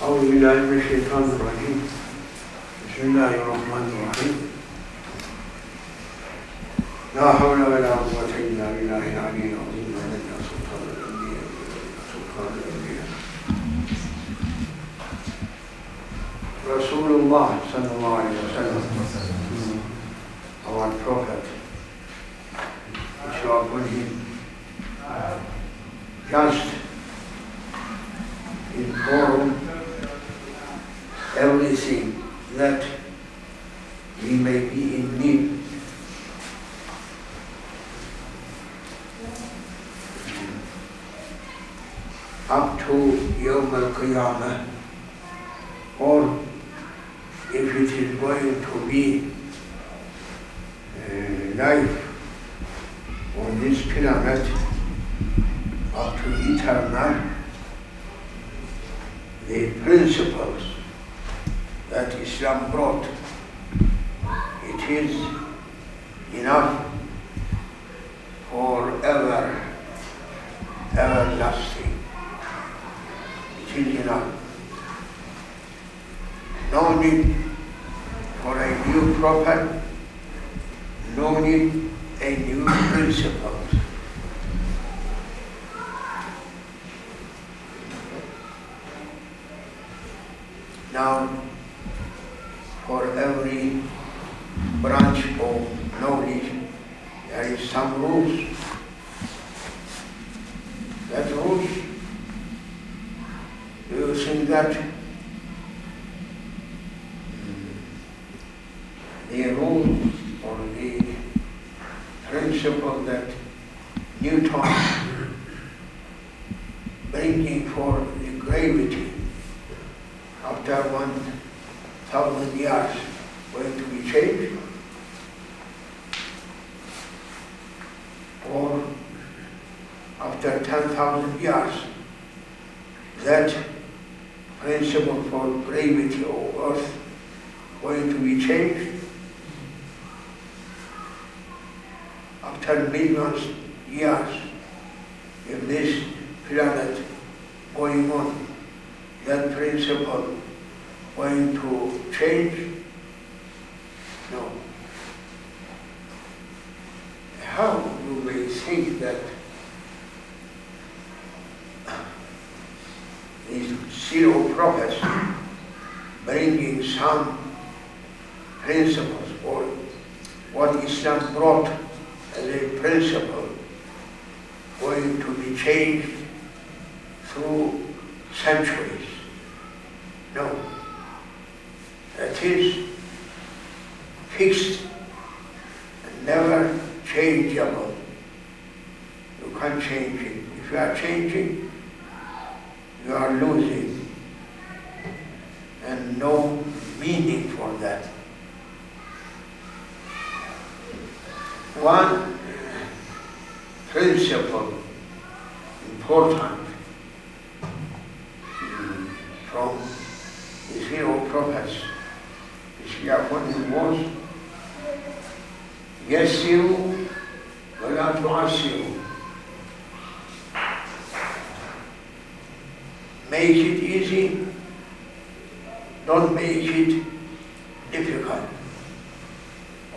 أعوذ بالله من الشيطان الرجيم بسم الله الرحمن الرحيم لا حول ولا قوة إلا بالله العلي العظيم ولنا سلطان الأنبياء سلطان الأنبياء رسول الله صلى الله عليه وسلم, our prophet, we shall put him just inform everything that we may be in need. Up to Yawm al-Qiyamah, or if it is going to be life on this planet up to eternal, the principles that Islam brought, it is enough forever, everlasting. It is enough. No need for a new prophet, no need a new principles. Now, for every branch of knowledge, there is some rules. That rules, do you think that the rule or the principle that Newton bringing for the gravity after 1,000 years going to be changed? Or after 10,000 years, that principle for gravity of Earth going to be changed? After millions of years, if this planet going on, that principle going to change? No. How do we think that these zero prophets bringing some principles or what Islam brought as a principle going to be changed through centuries? No. That is fixed and never changeable. You can't change it. If you are changing, you are losing, and no meaning for that. One principle important from the zero prophets, Bismillahir was Yassiru wa la tu'assiru. Make it easy, don't make it difficult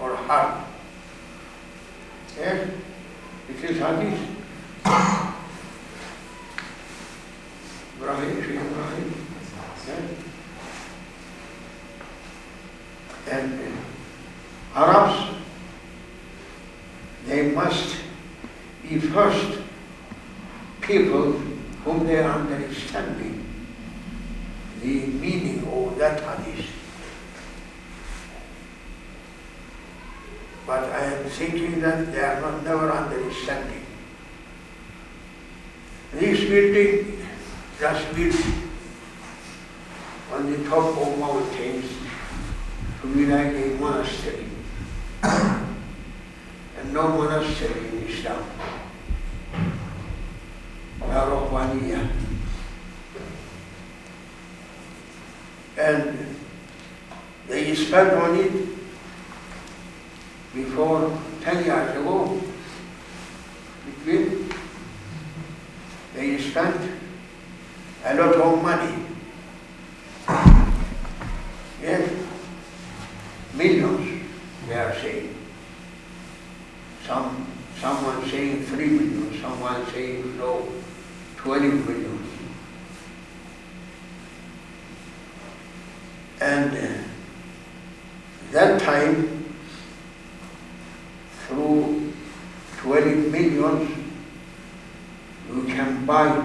or hard. Yes, it is hadith. Rahim. And Arabs, they must be first people whom they are understanding the meaning of that hadith. But I am thinking that they are not never understanding. This building just built on the top of mountains to be like a monastery. And no monastery in Islam. Rahmaanir. And they spent on it before 10 years ago. They spent a lot of money millions, they are saying. Someone saying 3 million, someone saying no, 12 million. And that time, through 12 millions, you can buy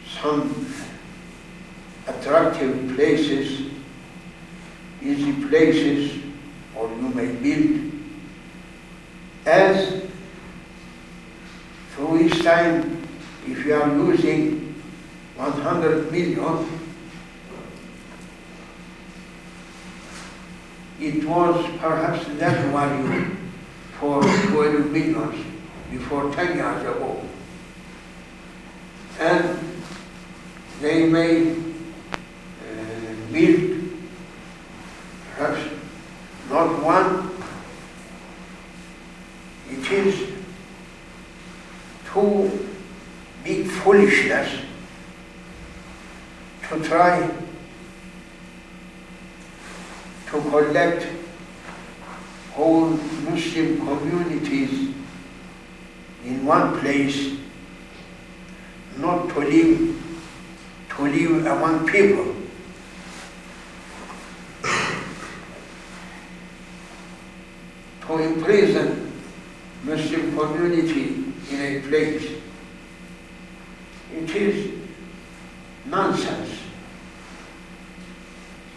some attractive places, easy places, or you may build. As through each time, if you are using 100 million, it was perhaps that value for 12 millions before 10 years ago. And they may build perhaps not one. It is too big foolishness to try to collect whole Muslim communities in one place, not to live among people. To imprison Muslim community in a place. It is nonsense,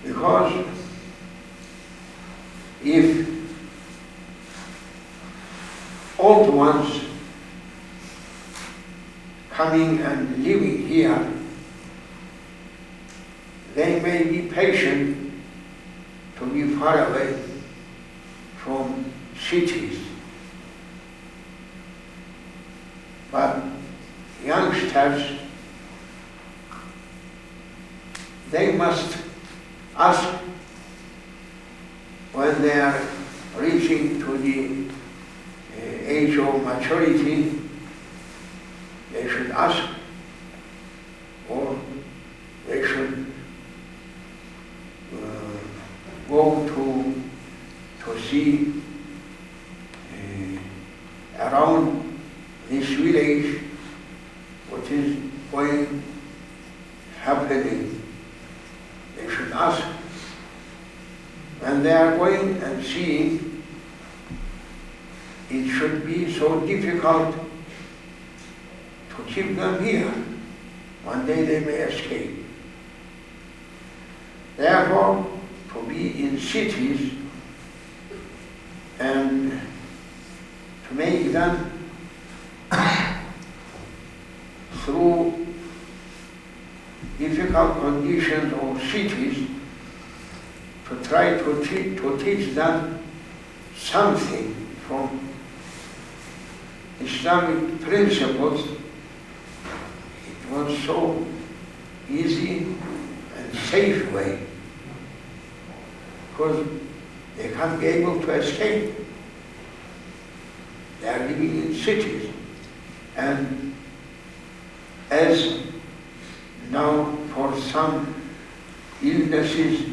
because if old ones coming and living here, they may be patient to be far away from cities. But youngsters, they must ask when they are reaching to the age of maturity, they should ask, or they should go to see around this village what is happening. They should ask. When they are going and seeing, it should be so difficult to keep them here. One day they may escape. Therefore, to be in cities and to make them through difficult conditions of cities, to try to teach them something from Islamic principles, it was so easy and safe way, because they can't be able to escape. They are living in cities, and as now for some illnesses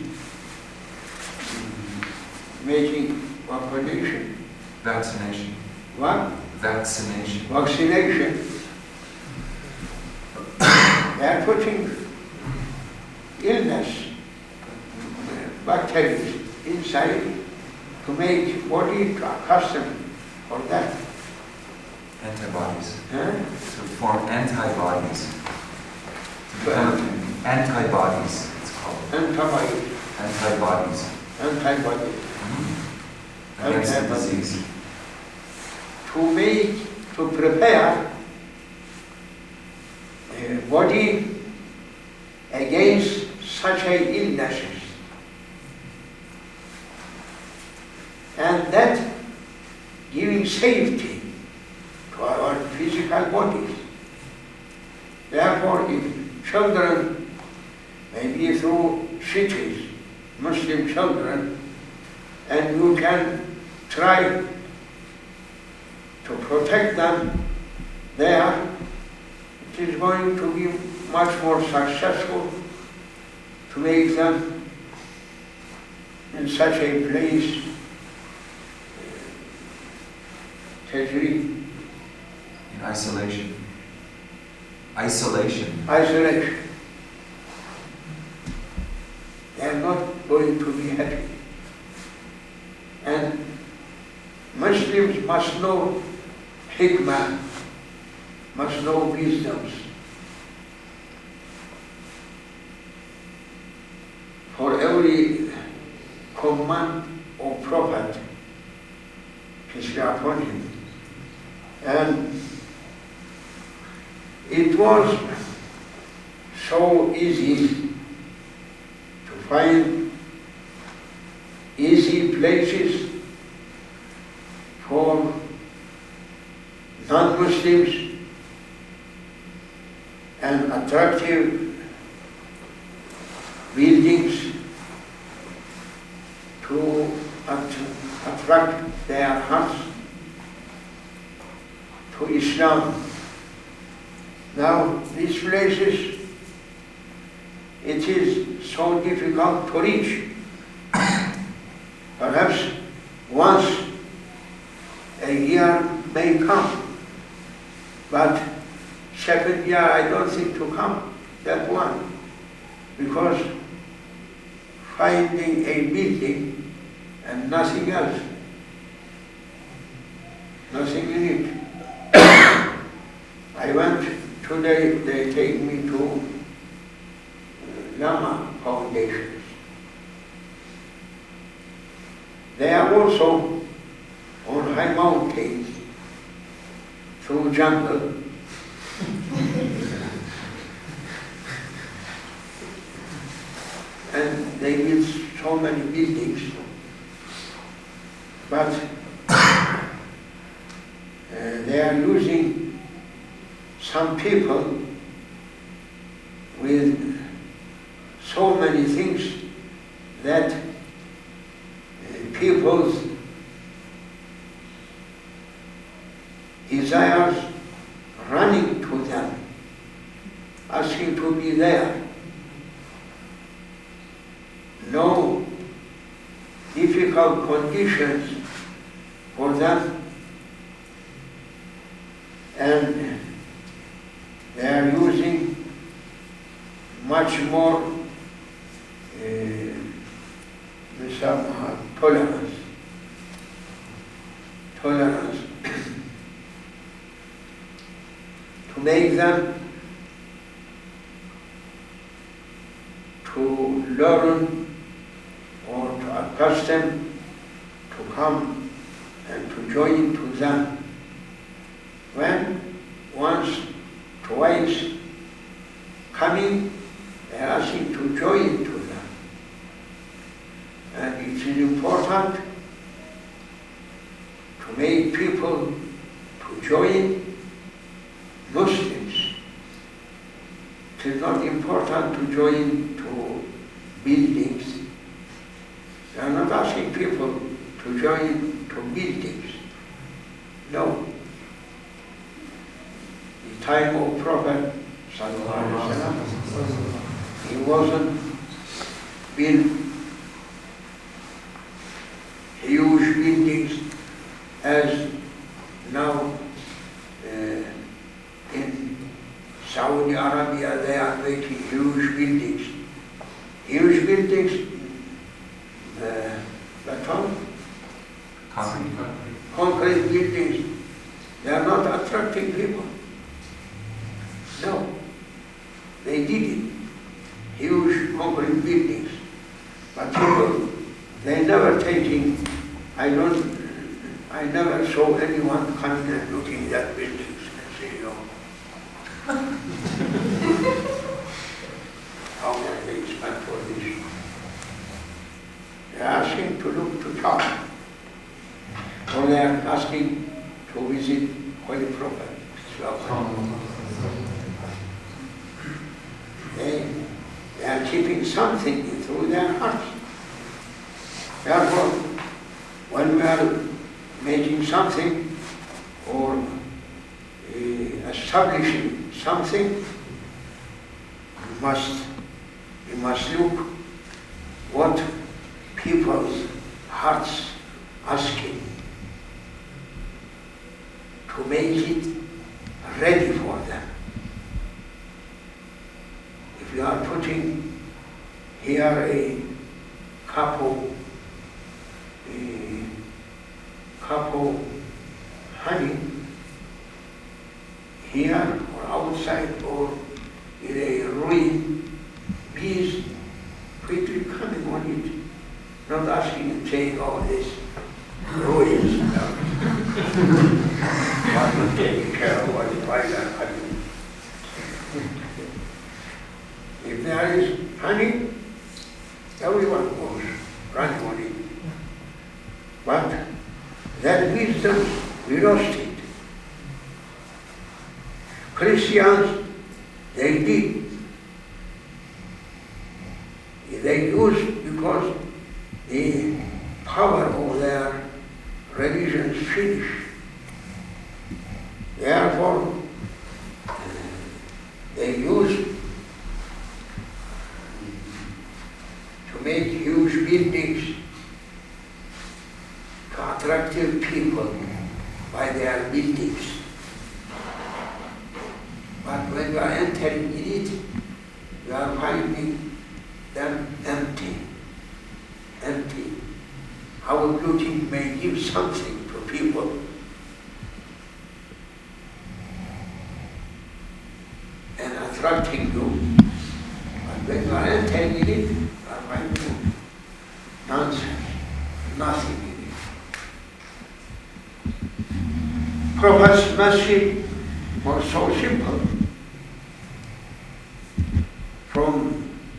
making vaccination. Vaccination. What? Vaccination. Vaccination. They are putting illness, bacteria inside to make body accustomed for that. Antibodies. Huh? To form antibodies. To become antibodies, it's called. Antibodies. Antibodies. Antibodies. Against the disease. To prepare the body against such a illnesses. And that giving safety to our physical bodies. Therefore, if children, maybe through cities, Muslim children, and you can try to protect them there, it is going to be much more successful to make them in such a place, tajri, In isolation. Isolation. isolation. They are not going to be happy. And Muslims must know hikmah, must know wisdoms. For every command or prophet, peace be upon him. And it was so easy to find easy places for non-Muslims and attractive buildings to attract their hearts to Islam. Now, these places, it is so difficult to reach. Perhaps once a year may come, but second year I don't think to come, that one, because finding a building and nothing else, nothing in it. I went today, they take me to Lama Foundations. They are also on high mountains, through jungle. And they build so many buildings, but they are losing some people with so many things that people's desires running to them, asking to be there. No difficult conditions for them, and they are using much more tolerance to make them to learn or to accustom to come and to join to them. When once, twice coming, they are asking to join to them. And it is important to make people to join Muslims. It is not important to join to buildings. They are not asking people to join to buildings. No. The time of Prophet Sallallahu Alaihi Wasallam, he wasn't built huge buildings as now in Saudi Arabia. They are making huge buildings. Huge buildings, concrete buildings, they are not attracting people. No, they did it. Huge concrete buildings. But people, they never taking, I never saw anyone coming and looking at buildings and say, how can they spend for this? They are asking to look to church, or they are asking to visit Holy Prophet. They are keeping something through their hearts. Therefore, when we are making something or establishing something, we must look what people's hearts asking to make it ready for them. If you are putting here a cup of honey, here or outside or in a ruin, bees quickly coming on it, not asking and saying, oh, this ruins. Not taking care of what is right and honey. If there is honey, everyone goes running on it. But that wisdom, we lost it. Christians, they did. They used because the power of their religion is finished. Therefore, they used to make huge buildings to attract people by their buildings. But when you are entering in it, you are finding them empty. Empty. Our beauty may give something to people. And attracting you. But when you are entering in it, you are finding nonsense, nothing in it. Prophet's message was so simple. From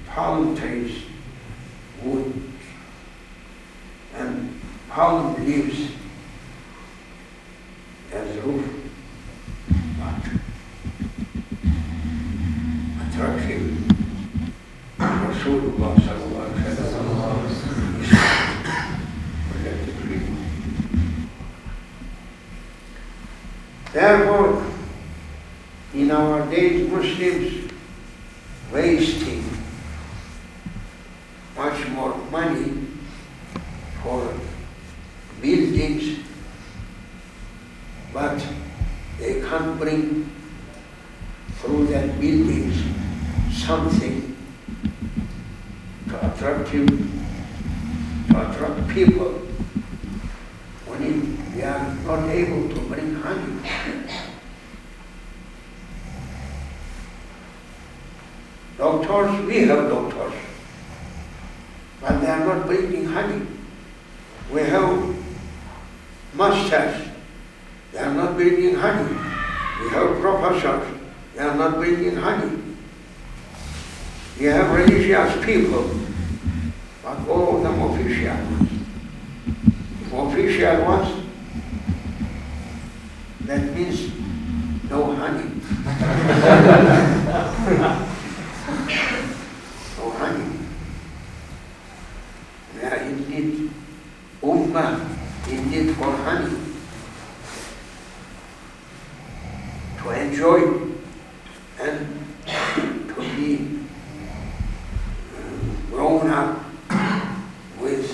palm trees, wood, and palm leaves as a roof, but attractive. Rasulullah sallallahu alaihi wasallam. Therefore, in our days, Muslims wasting much more money for buildings, but they can't bring through that buildings something to attract you, to attract people, when they are not able to bring honey. Doctors, we have doctors, but they are not bringing honey. We have masters, they are not bringing honey. We have professors, they are not bringing honey. We have religious people, but all of them official ones. If official ones, that means no honey. No honey. We are indeed ummah, indeed for honey. To enjoy and to be grown up with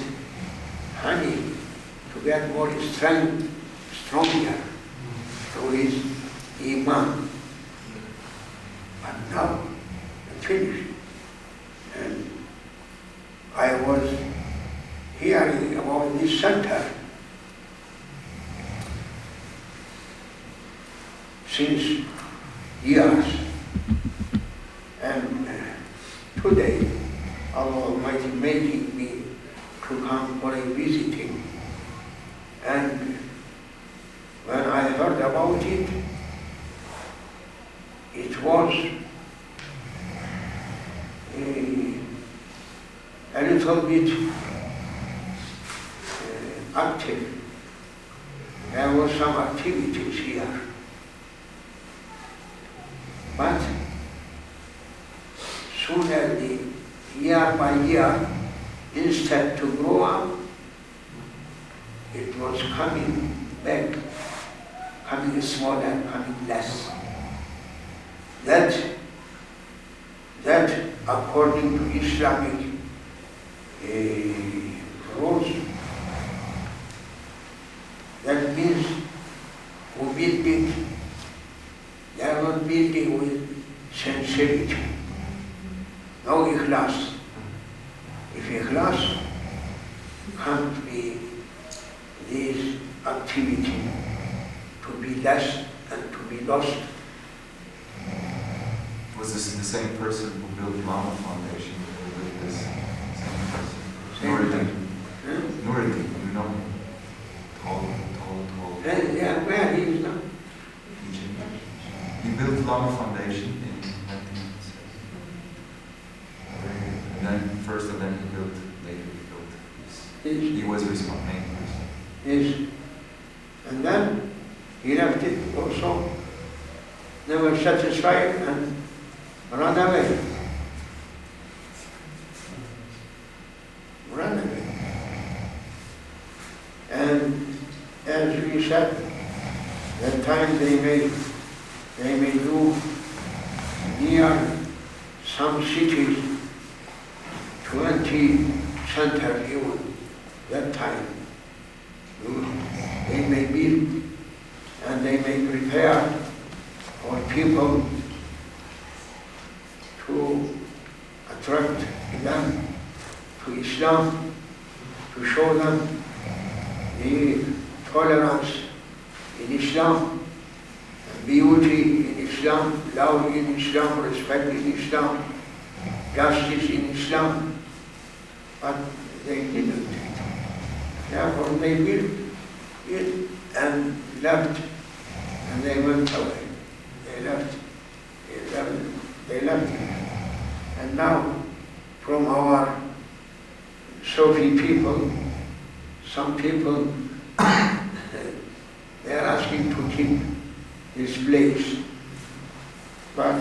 honey, to get more strength, stronger through his iman. But now, it's finished. And I was hearing about this center since years. And today, Allah Almighty making me to come for a visiting. And when I heard about it, it was a little bit active. There were some activities here. But soon as the year by year, instead to grow up, it was coming back, coming smaller, coming less. That according to Islamic rules. That means who build it, they are not building with sincerity. No ikhlas. If ikhlas can't be this activity to be less and to be lost. Was this the same person who built Lama Foundation who built this? Same person? Nuruddin, you know him? Tall. Yeah, where he is now? Egypt. He built Lama Foundation in 1970. And then first, and then later he built this. He was main person. Yes. And then he left it also. They were satisfied and ran away. And as we said, that time they may do near some cities 20 centers even, that time. They may build and they may prepare for people to attract them to Islam, to show them the tolerance in Islam, beauty in Islam, love in Islam, respect in Islam, justice in Islam. But they didn't. Therefore they built it and left, and they went away. They left it. And now, from our Sufi people, some people, they are asking to keep this place, but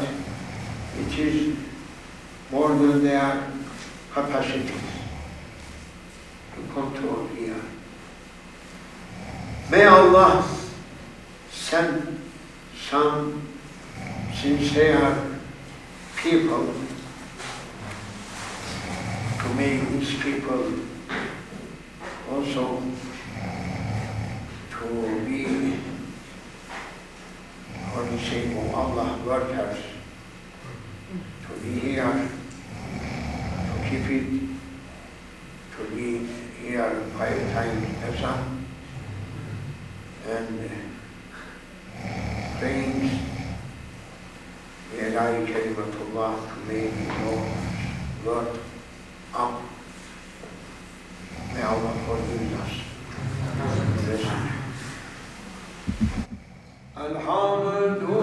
it is more than their capacities to control here. May Allah send some sincere people to make these people also to be, for the sake of Allah, workers, to be here, to keep it, to be here 5 times azan, and praying Ilahi Kalimatullah to make your word up. May Allah forgive us. Alhamdulillah.